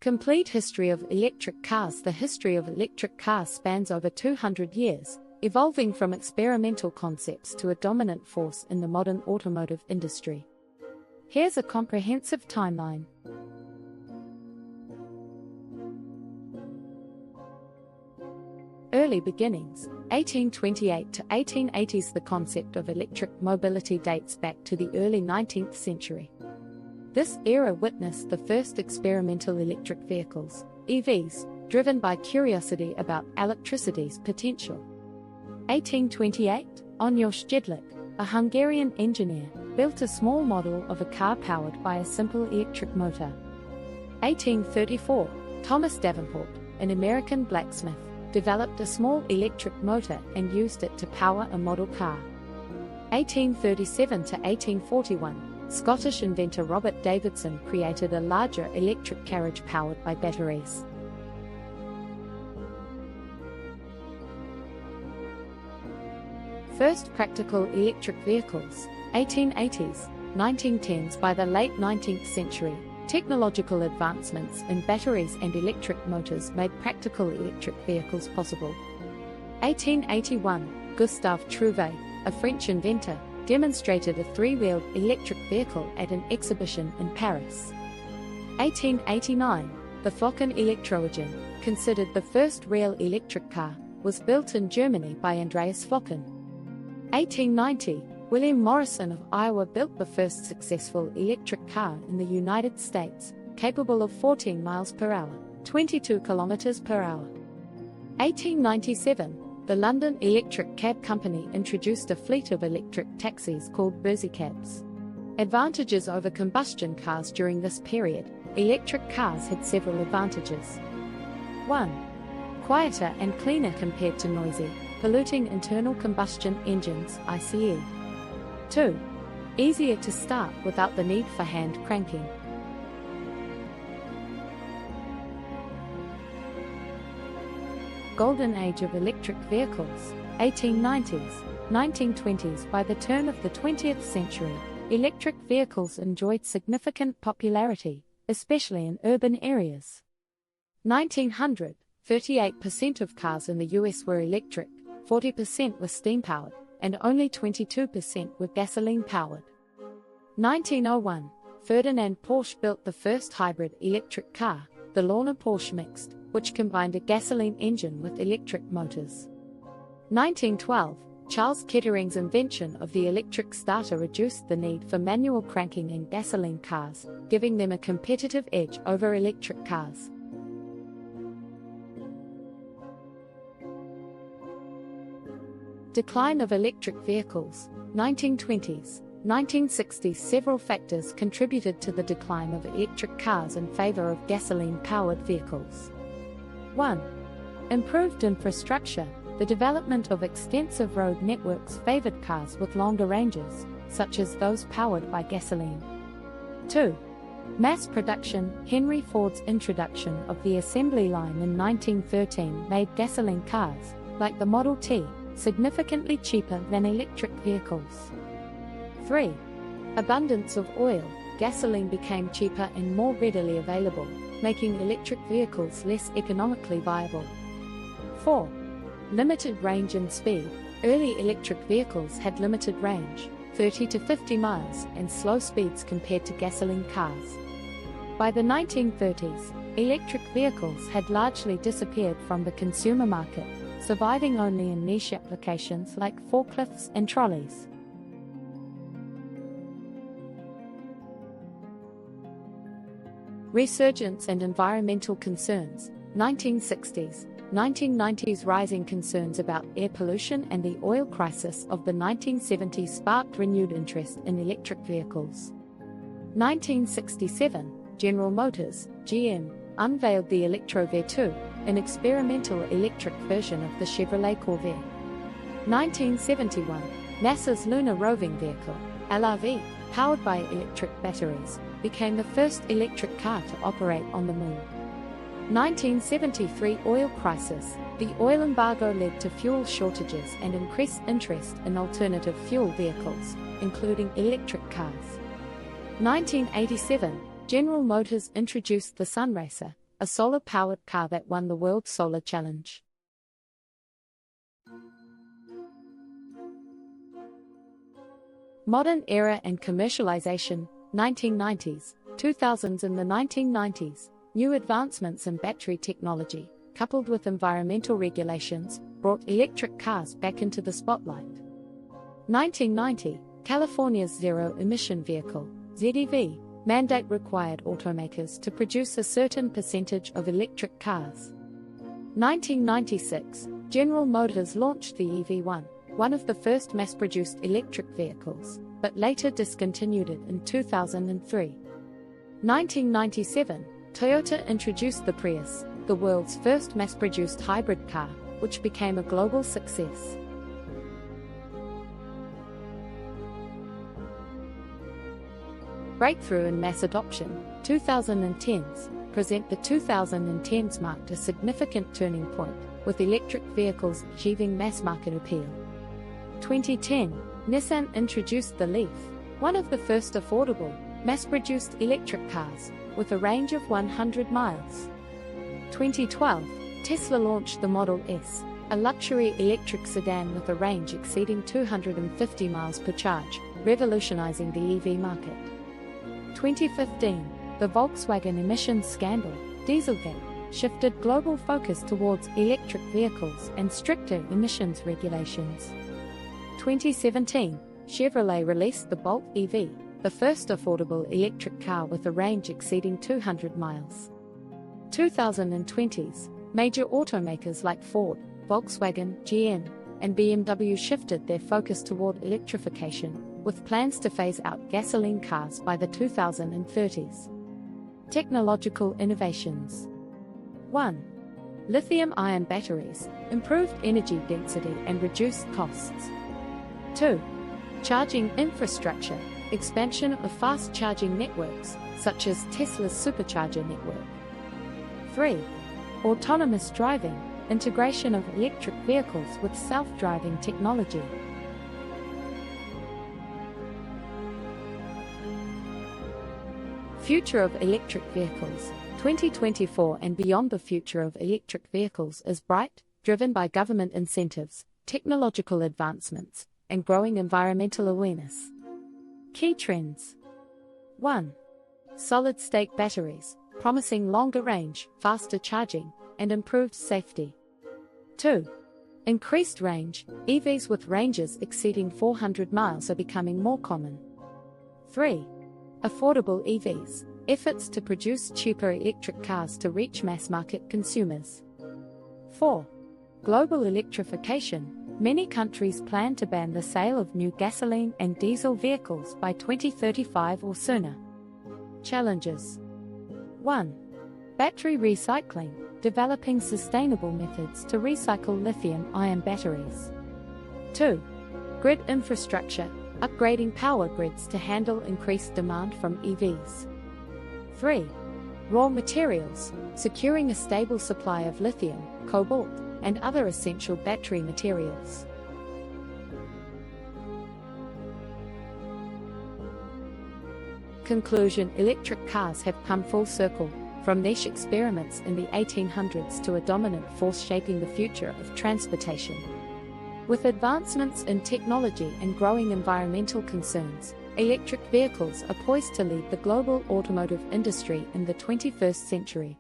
Complete history of electric cars. The history of electric cars spans over 200 years, evolving from experimental concepts to a dominant force in the modern automotive industry. Here's a comprehensive timeline. Early beginnings, 1828 to 1880s. The concept of electric mobility dates back to the early 19th century. This era witnessed the first experimental electric vehicles, EVs, driven by curiosity about electricity's potential. 1828, Onyos Jedlik, a Hungarian engineer, built a small model of a car powered by a simple electric motor. 1834, Thomas Davenport, an American blacksmith, developed a small electric motor and used it to power a model car. 1837 to 1841, Scottish inventor Robert Davidson created a larger electric carriage powered by batteries. First practical electric vehicles, 1880s, 1910s. By the late 19th century, technological advancements in batteries and electric motors made practical electric vehicles possible. 1881, Gustave Trouvé, a French inventor, demonstrated a three-wheeled electric vehicle at an exhibition in Paris. 1889, the Fokker Elektrowagen, considered the first real electric car, was built in Germany by Andreas Fokker. 1890, William Morrison of Iowa built the first successful electric car in the United States, capable of 14 miles per hour, 22 kilometers per hour. 1897, the London Electric Cab Company introduced a fleet of electric taxis called Cabs. Advantages over combustion cars. During this period, electric cars had several advantages. 1. Quieter and cleaner compared to noisy, polluting internal combustion engines (ICE). 2. Easier to start without the need for hand cranking. Golden Age of electric vehicles, 1890s, 1920s. By the turn of the 20th century, electric vehicles enjoyed significant popularity, especially in urban areas. 1900, 38% of cars in the US were electric, 40% were steam-powered, and only 22% were gasoline-powered. 1901, Ferdinand Porsche built the first hybrid electric car, the Lorna Porsche Mixed, which combined a gasoline engine with electric motors. 1912, Charles Kettering's invention of the electric starter reduced the need for manual cranking in gasoline cars, giving them a competitive edge over electric cars. Decline of electric vehicles, 1920s, 1960s. Several factors contributed to the decline of electric cars in favor of gasoline-powered vehicles. 1. Improved infrastructure. The development of extensive road networks favored cars with longer ranges, such as those powered by gasoline. 2. Mass production. Henry Ford's introduction of the assembly line in 1913 made gasoline cars, like the Model T, significantly cheaper than electric vehicles. 3. Abundance of oil. Gasoline became cheaper and more readily available, making electric vehicles less economically viable. 4. Limited range and speed. Early electric vehicles had limited range, 30 to 50 miles, and slow speeds compared to gasoline cars. By the 1930s, electric vehicles had largely disappeared from the consumer market, surviving only in niche applications like forklifts and trolleys. Resurgence and environmental concerns, 1960s, 1990s. Rising concerns about air pollution and the oil crisis of the 1970s sparked renewed interest in electric vehicles. 1967, General Motors, GM, unveiled the Electrovert 2, an experimental electric version of the Chevrolet Corvair. 1971, NASA's Lunar Roving Vehicle, LRV, powered by electric batteries, became the first electric car to operate on the moon. 1973 oil crisis. The oil embargo led to fuel shortages and increased interest in alternative fuel vehicles, including electric cars. 1987, General Motors introduced the Sunracer, a solar-powered car that won the World Solar Challenge. Modern era and commercialization, 1990s, 2000s. In the 1990s, new advancements in battery technology, coupled with environmental regulations, brought electric cars back into the spotlight. 1990, California's zero-emission vehicle, ZEV, mandate required automakers to produce a certain percentage of electric cars. 1996, General Motors launched the EV1, one of the first mass-produced electric vehicles, but later discontinued it in 2003. 1997, Toyota introduced the Prius, the world's first mass-produced hybrid car, which became a global success. Breakthrough in mass adoption, 2010s, present the 2010s marked a significant turning point, with electric vehicles achieving mass market appeal. 2010, Nissan introduced the Leaf, one of the first affordable, mass-produced electric cars, with a range of 100 miles. 2012, Tesla launched the Model S, a luxury electric sedan with a range exceeding 250 miles per charge, revolutionizing the EV market. 2015, the Volkswagen emissions scandal, Dieselgate, shifted global focus towards electric vehicles and stricter emissions regulations. 2017, Chevrolet released the Bolt EV, the first affordable electric car with a range exceeding 200 miles. 2020s, major automakers like Ford, Volkswagen, GM, and BMW shifted their focus toward electrification, with plans to phase out gasoline cars by the 2030s. Technological innovations. 1. Lithium-ion batteries, improved energy density and reduced costs. 2. Charging infrastructure, expansion of fast charging networks, such as Tesla's supercharger network. 3. Autonomous driving, integration of electric vehicles with self-driving technology. Future of electric vehicles, 2024 and beyond. The future of electric vehicles is bright, driven by government incentives, technological advancements, and growing environmental awareness. Key trends. 1. Solid-state batteries, promising longer range, faster charging, and improved safety. 2. Increased range, EVs with ranges exceeding 400 miles are becoming more common. 3. Affordable EVs, efforts to produce cheaper electric cars to reach mass-market consumers. 4. Global electrification, many countries plan to ban the sale of new gasoline and diesel vehicles by 2035 or sooner. Challenges. 1. Battery recycling, developing sustainable methods to recycle lithium-ion batteries. 2. Grid infrastructure, upgrading power grids to handle increased demand from EVs. 3. Raw materials, securing a stable supply of lithium, cobalt, and other essential battery materials. Conclusion. Electric cars have come full circle, from niche experiments in the 1800s to a dominant force shaping the future of transportation. With advancements in technology and growing environmental concerns, electric vehicles are poised to lead the global automotive industry in the 21st century.